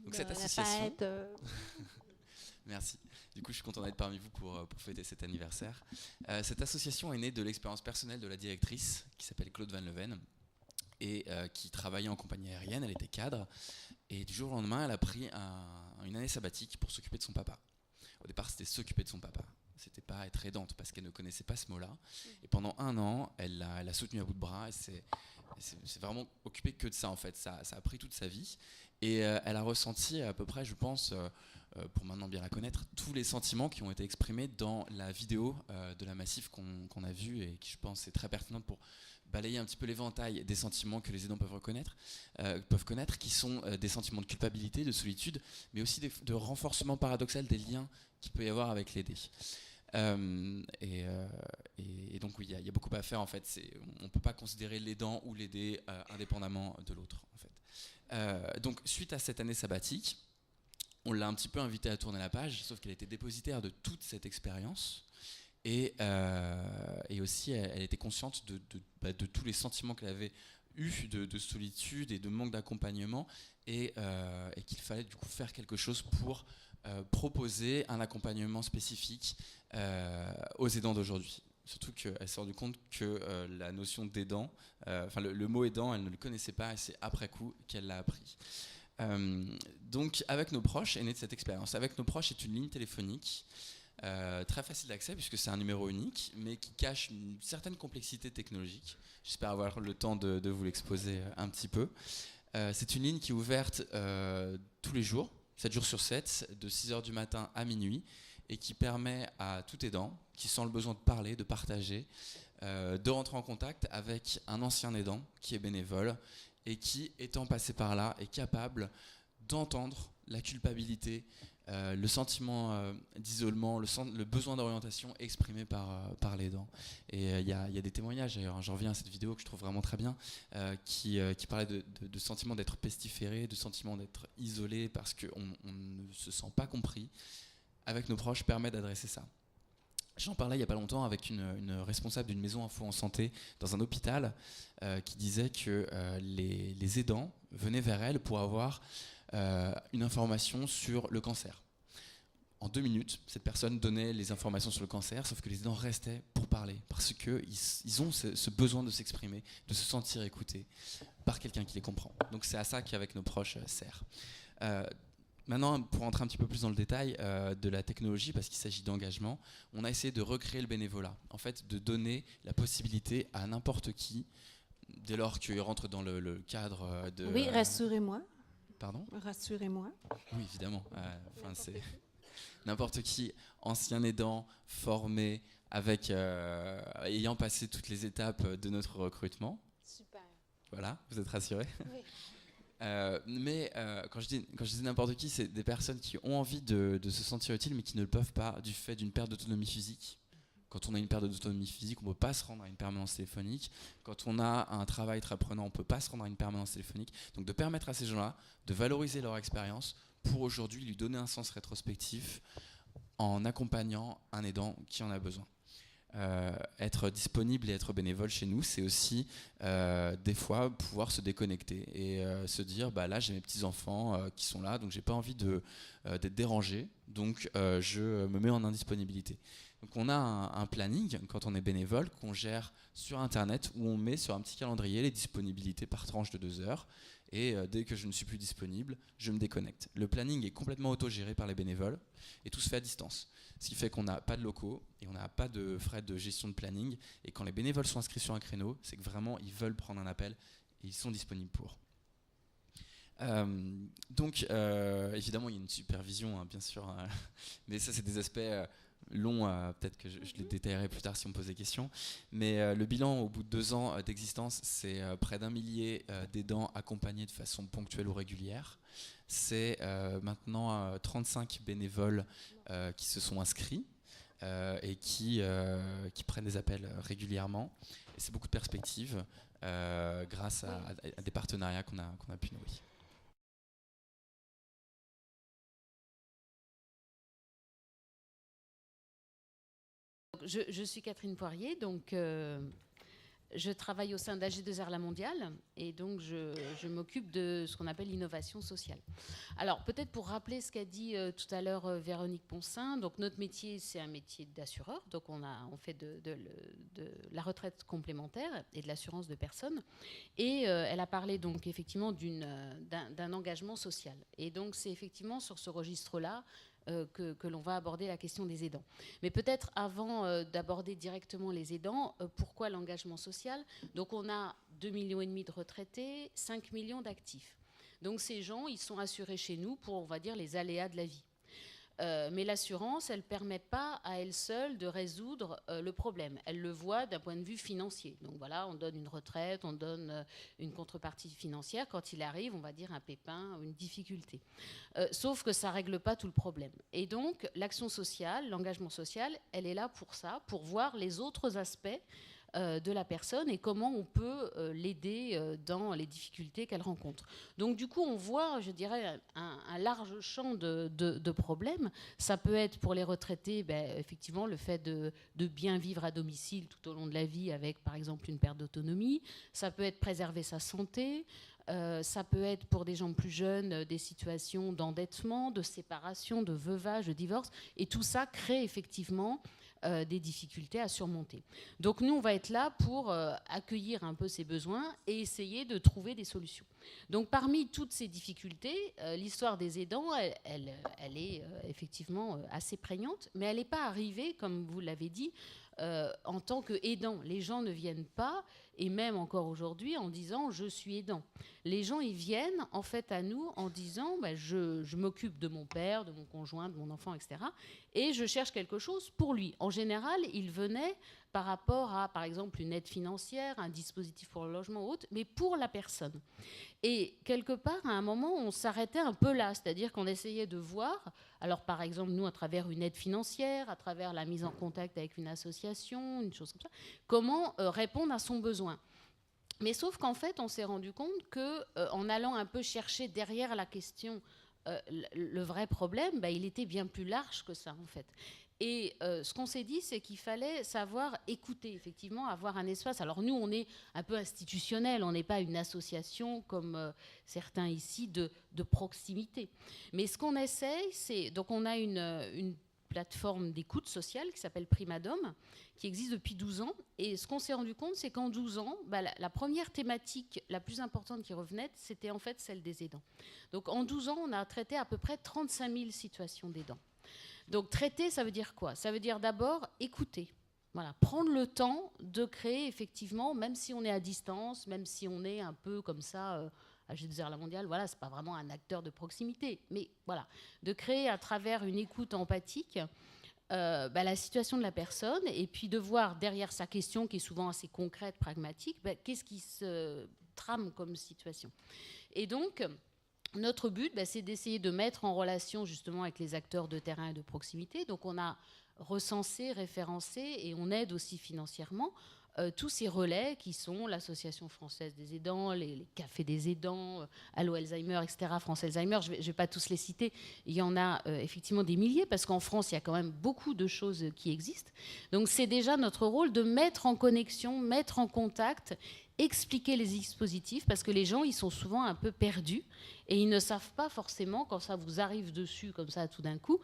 Donc de cette la association... fête. Merci. Du coup, je suis content d'être parmi vous pour fêter cet anniversaire. Cette association est née de l'expérience personnelle de la directrice, qui s'appelle Claude Van Leven, et qui travaillait en compagnie aérienne, elle était cadre, et du jour au lendemain, elle a pris une année sabbatique pour s'occuper de son papa. Au départ, c'était s'occuper de son papa. C'était pas être aidante, parce qu'elle ne connaissait pas ce mot-là. Et pendant un an, elle l'a soutenu à bout de bras, et c'est vraiment occupé que de ça, en fait. Ça a pris toute sa vie. Et elle a ressenti à peu près, je pense, pour maintenant bien la connaître, tous les sentiments qui ont été exprimés dans la vidéo de la Massif qu'on a vue et qui, je pense, est très pertinente pour balayer un petit peu l'éventail des sentiments que les aidants peuvent connaître, qui sont des sentiments de culpabilité, de solitude, mais aussi de renforcement paradoxal des liens qu'il peut y avoir avec l'aidé. Et donc oui, il y a beaucoup à faire en fait. On ne peut pas considérer l'aidant ou l'aidé indépendamment de l'autre en fait. Donc suite à cette année sabbatique, on l'a un petit peu invitée à tourner la page, sauf qu'elle était dépositaire de toute cette expérience. Et aussi, elle était consciente de tous les sentiments qu'elle avait eus de solitude et de manque d'accompagnement, et qu'il fallait du coup faire quelque chose pour proposer un accompagnement spécifique aux aidants d'aujourd'hui. Surtout qu'elle s'est rendue compte que la notion d'aidant, le mot aidant, elle ne le connaissait pas, et c'est après coup qu'elle l'a appris. Donc avec nos proches est née de cette expérience. Avec nos proches est une ligne téléphonique très facile d'accès puisque c'est un numéro unique, mais qui cache une certaine complexité technologique. J'espère avoir le temps de vous l'exposer un petit peu. C'est une ligne qui est ouverte tous les jours, 7 jours sur 7, de 6h du matin à minuit, et qui permet à tout aidant qui sent le besoin de parler, de partager, de rentrer en contact avec un ancien aidant qui est bénévole et qui, étant passé par là, est capable d'entendre la culpabilité, le sentiment d'isolement, le besoin d'orientation exprimé par l'aidant. Et il y a des témoignages, d'ailleurs, j'en reviens à cette vidéo que je trouve vraiment très bien, qui parlait de sentiment d'être pestiféré, de sentiment d'être isolé parce qu'on ne se sent pas compris. Avec nos proches, permet d'adresser ça. J'en parlais il n'y a pas longtemps avec une responsable d'une maison info en santé dans un hôpital qui disait que les aidants venaient vers elle pour avoir une information sur le cancer. En 2 minutes, cette personne donnait les informations sur le cancer, sauf que les aidants restaient pour parler, parce qu'ils ont ce besoin de s'exprimer, de se sentir écoutés par quelqu'un qui les comprend. Donc c'est à ça qu'avec nos proches sert. Maintenant, pour rentrer un petit peu plus dans le détail de la technologie, parce qu'il s'agit d'engagement, on a essayé de recréer le bénévolat. En fait, de donner la possibilité à n'importe qui, dès lors qu'il rentre dans le cadre de... Oui, rassurez-moi. Pardon ? Rassurez-moi. Oui, évidemment. C'est n'importe qui, ancien aidant, formé, ayant passé toutes les étapes de notre recrutement. Super. Voilà, vous êtes rassurés ? Oui. Mais quand je dis n'importe qui, c'est des personnes qui ont envie de se sentir utiles, mais qui ne le peuvent pas du fait d'une perte d'autonomie physique. Quand on a une perte d'autonomie physique, on ne peut pas se rendre à une permanence téléphonique. Quand on a un travail très prenant, on ne peut pas se rendre à une permanence téléphonique. Donc de permettre à ces gens-là de valoriser leur expérience pour aujourd'hui lui donner un sens rétrospectif en accompagnant un aidant qui en a besoin. Être disponible et être bénévole chez nous, c'est aussi des fois pouvoir se déconnecter et se dire bah là j'ai mes petits enfants qui sont là, donc j'ai pas envie d'être dérangé, donc je me mets en indisponibilité. Donc on a un planning quand on est bénévole qu'on gère sur internet, où on met sur un petit calendrier les disponibilités par tranche de 2 heures, et dès que je ne suis plus disponible, je me déconnecte. Le planning est complètement autogéré par les bénévoles et tout se fait à distance. Ce qui fait qu'on n'a pas de locaux et on n'a pas de frais de gestion de planning. Et quand les bénévoles sont inscrits sur un créneau, c'est que vraiment ils veulent prendre un appel et ils sont disponibles pour. Donc évidemment il y a une supervision bien sûr, mais ça c'est des aspects longs, peut-être que je les détaillerai plus tard si on me pose des questions. Mais le bilan au bout de 2 ans d'existence, c'est près d'1 millier d'aidants accompagnés de façon ponctuelle ou régulière. C'est maintenant 35 bénévoles qui se sont inscrits et qui prennent des appels régulièrement. Et c'est beaucoup de perspectives grâce à des partenariats qu'on a pu nouer. Je suis Catherine Poirier, donc Je travaille au sein d'AG2R La Mondiale et donc je m'occupe de ce qu'on appelle l'innovation sociale. Alors peut-être pour rappeler ce qu'a dit tout à l'heure Véronique Poncin, donc notre métier c'est un métier d'assureur, donc on fait de la retraite complémentaire et de l'assurance de personnes et elle a parlé donc effectivement d'un engagement social et donc c'est effectivement sur ce registre-là que l'on va aborder la question des aidants. Mais peut-être avant d'aborder directement les aidants, pourquoi l'engagement social? Donc on a 2,5 millions de retraités, 5 millions d'actifs. Donc ces gens, ils sont assurés chez nous pour, on va dire, les aléas de la vie. Mais l'assurance, elle ne permet pas à elle seule de résoudre le problème. Elle le voit d'un point de vue financier. Donc voilà, on donne une retraite, on donne une contrepartie financière. Quand il arrive, on va dire un pépin, une difficulté. Sauf que ça ne règle pas tout le problème. Et donc, l'action sociale, l'engagement social, elle est là pour ça, pour voir les autres aspects de la personne et comment on peut l'aider dans les difficultés qu'elle rencontre. Donc du coup, on voit, je dirais, un large champ de problèmes. Ça peut être pour les retraités, effectivement, le fait de bien vivre à domicile tout au long de la vie avec, par exemple, une perte d'autonomie. Ça peut être préserver sa santé. Ça peut être pour des gens plus jeunes des situations d'endettement, de séparation, de veuvage, de divorce. Et tout ça crée effectivement des difficultés à surmonter. Donc nous, on va être là pour accueillir un peu ces besoins et essayer de trouver des solutions. Donc parmi toutes ces difficultés, l'histoire des aidants, elle est effectivement assez prégnante, mais elle n'est pas arrivée, comme vous l'avez dit, en tant qu'aidant. Les gens ne viennent pas, et même encore aujourd'hui, en disant « je suis aidant ». Les gens, ils viennent en fait à nous en disant je m'occupe de mon père, de mon conjoint, de mon enfant, etc. Et je cherche quelque chose pour lui. En général, ils venaient par rapport à, par exemple, une aide financière, un dispositif pour le logement ou autre, mais pour la personne. Et quelque part, à un moment, on s'arrêtait un peu là, c'est-à-dire qu'on essayait de voir, alors par exemple, nous, à travers une aide financière, à travers la mise en contact avec une association, une chose comme ça, comment répondre à son besoin. Mais sauf qu'en fait, on s'est rendu compte qu'en allant un peu chercher derrière la question le vrai problème, il était bien plus large que ça, en fait. Et ce qu'on s'est dit, c'est qu'il fallait savoir écouter, effectivement, avoir un espace. Alors nous, on est un peu institutionnel, on n'est pas une association comme certains ici de proximité. Mais ce qu'on essaye, c'est... Donc on a une plateforme d'écoute sociale qui s'appelle Primadome, qui existe depuis 12 ans. Et ce qu'on s'est rendu compte, c'est qu'en 12 ans, la première thématique la plus importante qui revenait, c'était en fait celle des aidants. Donc en 12 ans, on a traité à peu près 35 000 situations d'aidants. Donc traiter, ça veut dire quoi? Ça veut dire d'abord écouter. Voilà, prendre le temps de créer effectivement, même si on est à distance, même si on est un peu comme ça... AG2R La Mondiale, voilà, c'est pas vraiment un acteur de proximité, mais voilà, de créer à travers une écoute empathique la situation de la personne et puis de voir derrière sa question, qui est souvent assez concrète, pragmatique, qu'est-ce qui se trame comme situation. Et donc, notre but, c'est d'essayer de mettre en relation justement avec les acteurs de terrain et de proximité. Donc, on a recensé, référencé et on aide aussi financièrement tous ces relais qui sont l'Association française des aidants, les cafés des aidants, Allo Alzheimer, etc., France Alzheimer, je ne vais pas tous les citer, il y en a effectivement des milliers, parce qu'en France, il y a quand même beaucoup de choses qui existent. Donc c'est déjà notre rôle de mettre en connexion, mettre en contact, expliquer les dispositifs, parce que les gens, ils sont souvent un peu perdus, et ils ne savent pas forcément, quand ça vous arrive dessus, comme ça, tout d'un coup,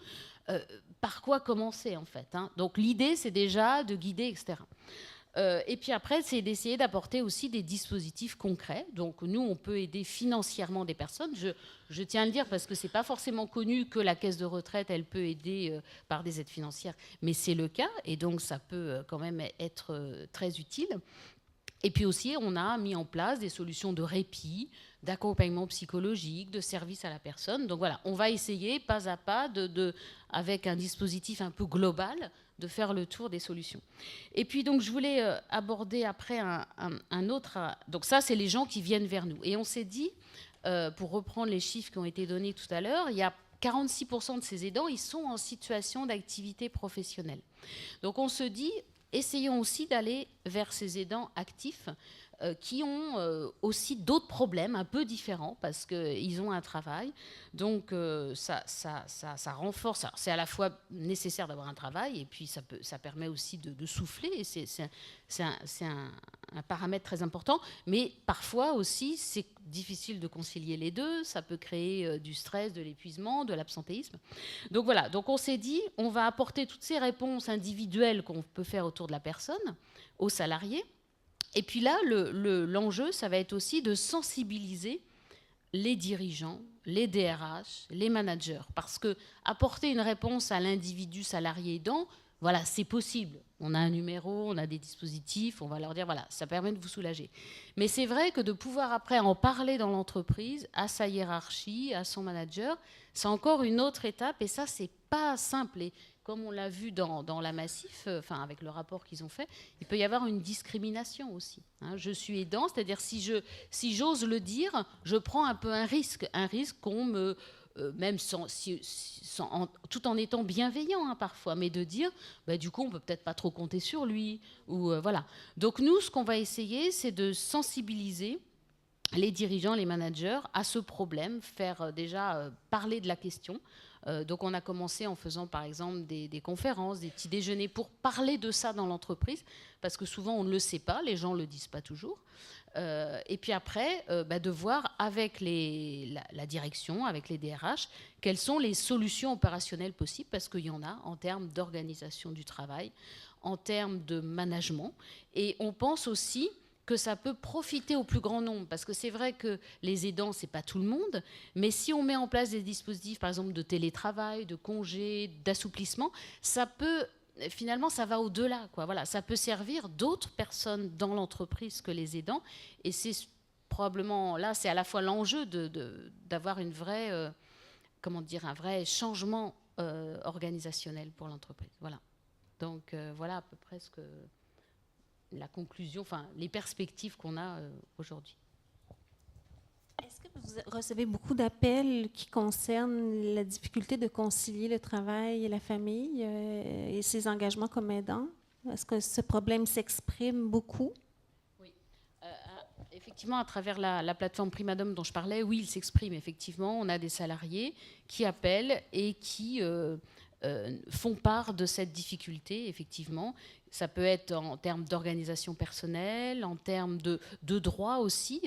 par quoi commencer, en fait. Donc l'idée, c'est déjà de guider, etc. Et puis après, c'est d'essayer d'apporter aussi des dispositifs concrets. Donc nous, on peut aider financièrement des personnes. Je tiens à le dire parce que ce n'est pas forcément connu que la caisse de retraite, elle peut aider par des aides financières. Mais c'est le cas, et donc ça peut quand même être très utile. Et puis aussi, on a mis en place des solutions de répit, d'accompagnement psychologique, de service à la personne. Donc voilà, on va essayer pas à pas, avec un dispositif un peu global, de faire le tour des solutions. Et puis donc je voulais aborder après un autre... Donc ça, c'est les gens qui viennent vers nous. Et on s'est dit, pour reprendre les chiffres qui ont été donnés tout à l'heure, il y a 46% de ces aidants, ils sont en situation d'activité professionnelle. Donc on se dit... Essayons aussi d'aller vers ces aidants actifs qui ont aussi d'autres problèmes un peu différents parce qu'ils ont un travail. Donc ça renforce. C'est à la fois nécessaire d'avoir un travail et puis ça permet aussi de souffler. Et c'est un paramètre très important. Mais parfois aussi, c'est difficile de concilier les deux. Ça peut créer du stress, de l'épuisement, de l'absentéisme. Donc voilà. Donc on s'est dit, on va apporter toutes ces réponses individuelles qu'on peut faire autour de la personne, aux salariés. Et puis là, l'enjeu, ça va être aussi de sensibiliser les dirigeants, les DRH, les managers. Parce que apporter une réponse à l'individu salarié aidant, voilà, c'est possible. On a un numéro, on a des dispositifs, on va leur dire, voilà, ça permet de vous soulager. Mais c'est vrai que de pouvoir après en parler dans l'entreprise, à sa hiérarchie, à son manager, c'est encore une autre étape et ça, c'est pas simple. Et comme on l'a vu dans la Massif, avec le rapport qu'ils ont fait, il peut y avoir une discrimination aussi. Je suis aidant, c'est-à-dire si j'ose le dire, je prends un peu un risque qu'on me... même tout en étant bienveillant parfois, mais de dire, du coup, on peut peut-être pas trop compter sur lui. Voilà. Donc nous, ce qu'on va essayer, c'est de sensibiliser les dirigeants, les managers à ce problème, faire déjà parler de la question. Donc on a commencé en faisant par exemple des conférences, des petits déjeuners pour parler de ça dans l'entreprise, parce que souvent on ne le sait pas, les gens ne le disent pas toujours. Et puis après, de voir avec la direction, avec les DRH, quelles sont les solutions opérationnelles possibles, parce qu'il y en a en termes d'organisation du travail, en termes de management. Et on pense aussi que ça peut profiter au plus grand nombre, parce que c'est vrai que les aidants, c'est pas tout le monde, mais si on met en place des dispositifs, par exemple de télétravail, de congés, d'assouplissement, ça peut, finalement, ça va au-delà, quoi. Voilà, ça peut servir d'autres personnes dans l'entreprise que les aidants, et c'est probablement, là, c'est à la fois l'enjeu d'avoir une vraie, un vrai changement organisationnel pour l'entreprise. Voilà. Donc, voilà à peu près ce que... la conclusion, les perspectives qu'on a aujourd'hui. Est-ce que vous recevez beaucoup d'appels qui concernent la difficulté de concilier le travail et la famille et ses engagements comme aidant? Est-ce que ce problème s'exprime beaucoup? Oui. Effectivement, à travers la plateforme Primadome dont je parlais, oui, il s'exprime effectivement. On a des salariés qui appellent et qui font part de cette difficulté, effectivement. Ça peut être en termes d'organisation personnelle, en termes de droit aussi,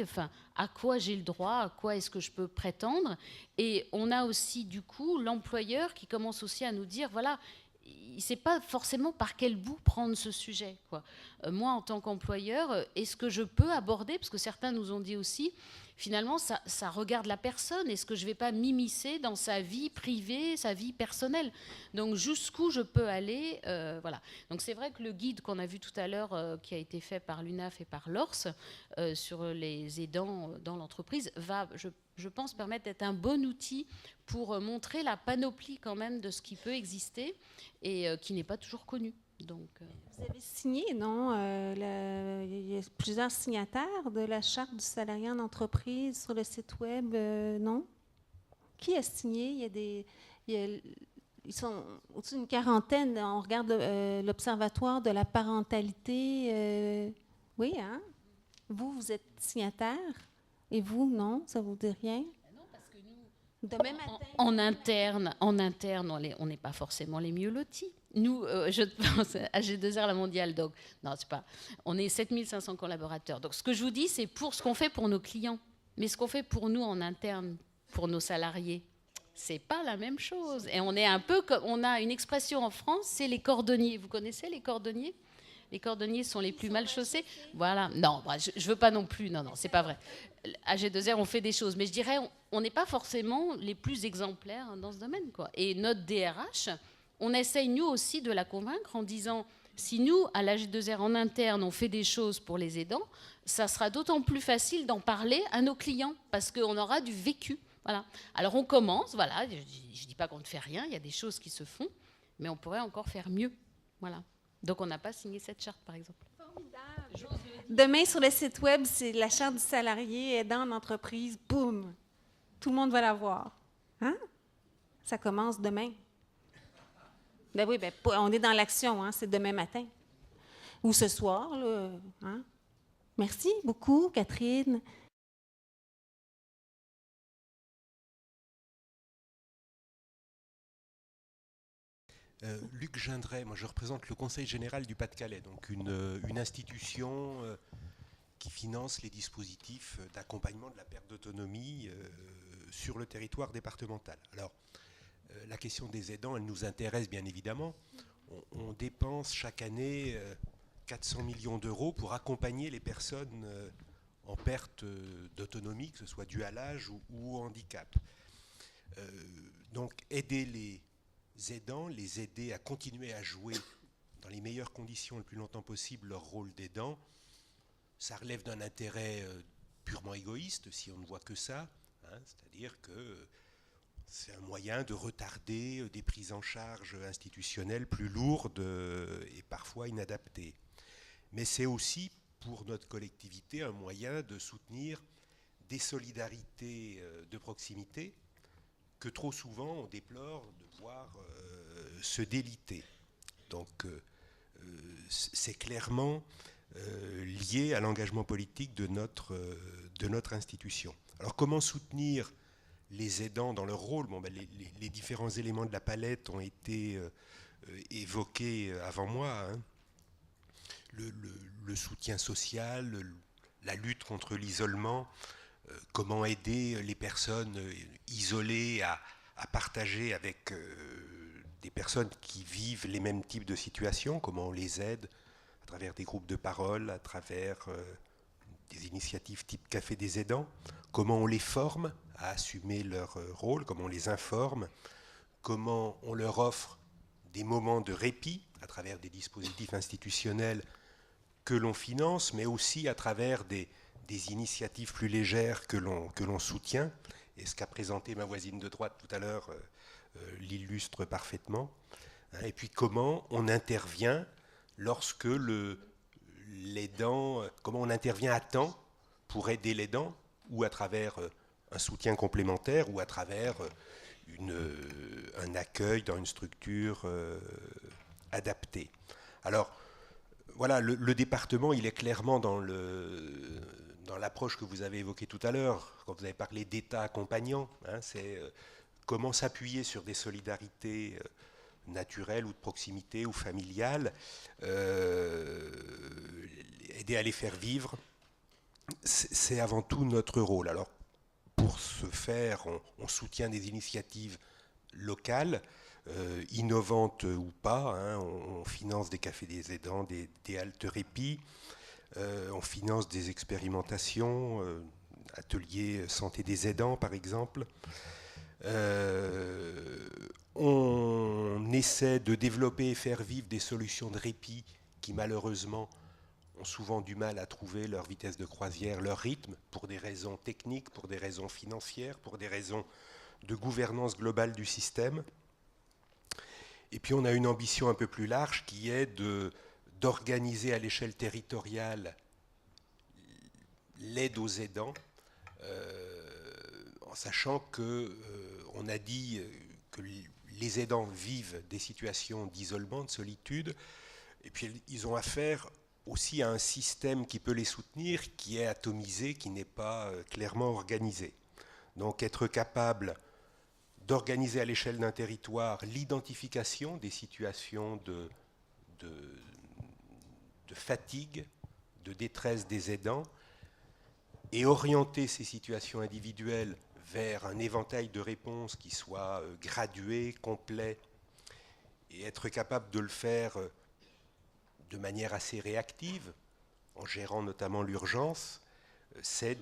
à quoi j'ai le droit, à quoi est-ce que je peux prétendre. Et on a aussi, du coup, l'employeur qui commence aussi à nous dire, voilà, il ne sait pas forcément par quel bout prendre ce sujet, quoi. Moi, en tant qu'employeur, est-ce que je peux aborder, parce que certains nous ont dit aussi, finalement, ça regarde la personne. Est-ce que je ne vais pas m'immiscer dans sa vie privée, sa vie personnelle? Donc, jusqu'où je peux aller, voilà. Donc, c'est vrai que le guide qu'on a vu tout à l'heure, qui a été fait par l'UNAF et par l'ORS, sur les aidants dans l'entreprise, va, je pense, permettre d'être un bon outil pour montrer la panoplie quand même de ce qui peut exister et qui n'est pas toujours connu. Donc, vous avez signé, non? Il y a plusieurs signataires de la Charte du salarié en entreprise sur le site web, non? Qui a signé? Ils sont au-dessus d'une quarantaine. On regarde l'Observatoire de la parentalité. Oui, hein? Vous êtes signataire? Et vous, non? Ça ne vous dit rien? Non, parce que nous, demain matin, en interne, on n'est pas forcément les mieux lotis. Nous, je pense à G2R La Mondiale, donc non, c'est pas. On est 7500 collaborateurs. Donc, ce que je vous dis, c'est pour ce qu'on fait pour nos clients, mais ce qu'on fait pour nous en interne, pour nos salariés, c'est pas la même chose. Et on est un peu comme, on a une expression en France, c'est les cordonniers. Vous connaissez les cordonniers? Les cordonniers sont les plus mal chaussés. Voilà. Non, je veux pas non plus. Non, c'est pas vrai. À G2R, on fait des choses, mais je dirais, on n'est pas forcément les plus exemplaires dans ce domaine, quoi. Et notre DRH, on essaye, nous aussi, de la convaincre en disant, si nous, à la G2R en interne, on fait des choses pour les aidants, ça sera d'autant plus facile d'en parler à nos clients, parce qu'on aura du vécu. Voilà. Alors, on commence, voilà. Je ne dis pas qu'on ne fait rien, il y a des choses qui se font, mais on pourrait encore faire mieux. Voilà. Donc, on n'a pas signé cette charte, par exemple. Formidable. Demain, sur le site web, c'est la Charte du salarié aidant en entreprise. Boum! Tout le monde va la voir. Hein? Ça commence demain. Ben oui, on est dans l'action, hein, c'est demain matin. Ou ce soir, là. Hein? Merci beaucoup, Catherine. Luc Gindret, moi je représente le Conseil général du Pas-de-Calais, donc une institution qui finance les dispositifs d'accompagnement de la perte d'autonomie sur le territoire départemental. Alors, la question des aidants, elle nous intéresse bien évidemment. On dépense chaque année 400 millions d'euros pour accompagner les personnes en perte d'autonomie, que ce soit dû à l'âge ou au handicap. Donc, aider les aidants, les aider à continuer à jouer dans les meilleures conditions le plus longtemps possible leur rôle d'aidant, ça relève d'un intérêt purement égoïste si on ne voit que ça, hein, c'est-à-dire que c'est un moyen de retarder des prises en charge institutionnelles plus lourdes et parfois inadaptées. Mais c'est aussi pour notre collectivité un moyen de soutenir des solidarités de proximité que trop souvent on déplore de voir se déliter. Donc c'est clairement lié à l'engagement politique de notre institution. Alors comment soutenir les aidants dans leur rôle? Bon, ben, les différents éléments de la palette ont été évoqués avant moi. Hein. Le soutien social, la lutte contre l'isolement, comment aider les personnes isolées à partager avec des personnes qui vivent les mêmes types de situations, comment on les aide à travers des groupes de parole, à travers des initiatives type Café des aidants, comment on les forme à assumer leur rôle, comment on les informe, comment on leur offre des moments de répit à travers des dispositifs institutionnels que l'on finance, mais aussi à travers des initiatives plus légères que l'on soutient. Et ce qu'a présenté ma voisine de droite tout à l'heure l'illustre parfaitement. Et puis comment on intervient lorsque l'aidant, comment on intervient à temps pour aider l'aidant, ou à travers un soutien complémentaire, ou à travers un accueil dans une structure adaptée. Alors, voilà, le département, il est clairement dans l'approche que vous avez évoquée tout à l'heure, quand vous avez parlé d'État accompagnant, hein, c'est comment s'appuyer sur des solidarités naturelles ou de proximité ou familiales, aider à les faire vivre, c'est avant tout notre rôle. Alors, pour ce faire, on soutient des initiatives locales, innovantes ou pas, hein, on finance des cafés des aidants, des haltes répit, on finance des expérimentations, ateliers santé des aidants par exemple. On essaie de développer et faire vivre des solutions de répit qui malheureusement ont souvent du mal à trouver leur vitesse de croisière, leur rythme, pour des raisons techniques, pour des raisons financières, pour des raisons de gouvernance globale du système. Et puis on a une ambition un peu plus large qui est d'organiser à l'échelle territoriale l'aide aux aidants, en sachant qu'on a dit que les aidants vivent des situations d'isolement, de solitude, et puis ils ont affaire aussi à un système qui peut les soutenir, qui est atomisé, qui n'est pas clairement organisé. Donc être capable d'organiser à l'échelle d'un territoire l'identification des situations de fatigue, de détresse des aidants, et orienter ces situations individuelles vers un éventail de réponses qui soit gradué, complet, et être capable de le faire de manière assez réactive, en gérant notamment l'urgence, c'est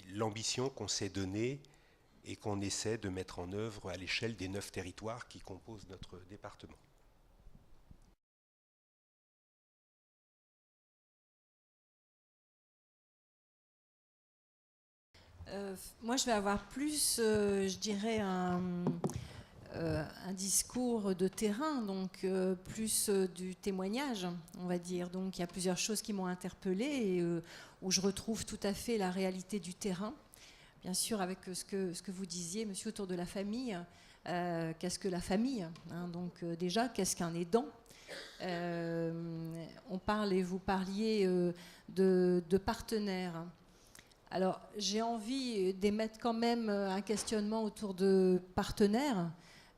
l'ambition qu'on s'est donnée et qu'on essaie de mettre en œuvre à l'échelle des 9 territoires qui composent notre département. Moi, je vais avoir plus, je dirais, un discours de terrain, donc plus du témoignage, on va dire. Donc, il y a plusieurs choses qui m'ont interpellée et où je retrouve tout à fait la réalité du terrain. Bien sûr, avec ce que vous disiez, monsieur, autour de la famille, Qu'est-ce que la famille, hein, donc déjà, qu'est-ce qu'un aidant? On parle, et vous parliez de partenaires. Alors, j'ai envie d'émettre quand même un questionnement autour de partenaires.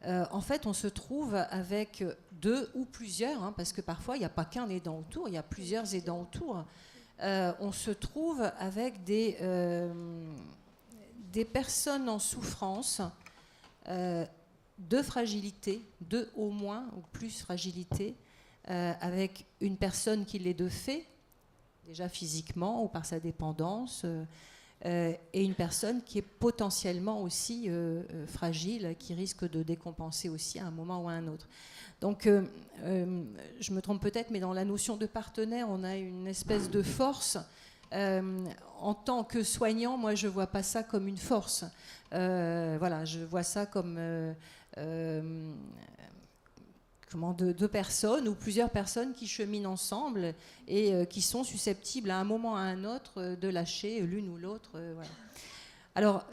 En fait, on se trouve avec deux ou plusieurs, hein, parce que parfois, il n'y a pas qu'un aidant autour, il y a plusieurs aidants autour. On se trouve avec des personnes en souffrance, de fragilité, de au moins ou plus fragilité, avec une personne qui l'est de fait, déjà physiquement ou par sa dépendance, et une personne qui est potentiellement aussi fragile, qui risque de décompenser aussi à un moment ou à un autre. Donc, je me trompe peut-être, mais dans la notion de partenaire, on a une espèce de force. En tant que soignant, moi, je ne vois pas ça comme une force. Voilà, je vois ça comme deux personnes ou plusieurs personnes qui cheminent ensemble et qui sont susceptibles à un moment ou à un autre de lâcher l'une ou l'autre. Voilà. Alors,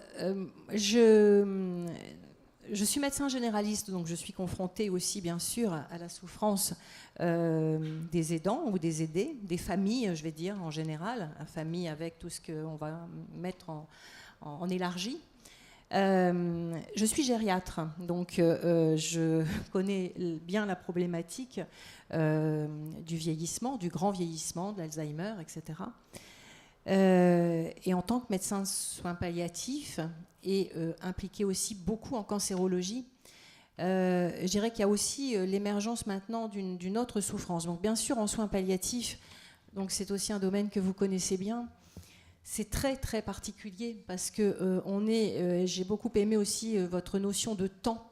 je suis médecin généraliste, donc je suis confrontée aussi, bien sûr, à la souffrance des aidants ou des aidés, des familles, je vais dire, en général, une famille avec tout ce qu'on va mettre en élargi. Je suis gériatre, donc je connais bien la problématique du vieillissement, du grand vieillissement, de l'Alzheimer, etc. Et en tant que médecin de soins palliatifs et impliqué aussi beaucoup en cancérologie, je dirais qu'il y a aussi l'émergence maintenant d'une autre souffrance. Donc bien sûr en soins palliatifs, donc c'est aussi un domaine que vous connaissez bien. C'est très très particulier parce que j'ai beaucoup aimé aussi votre notion de temps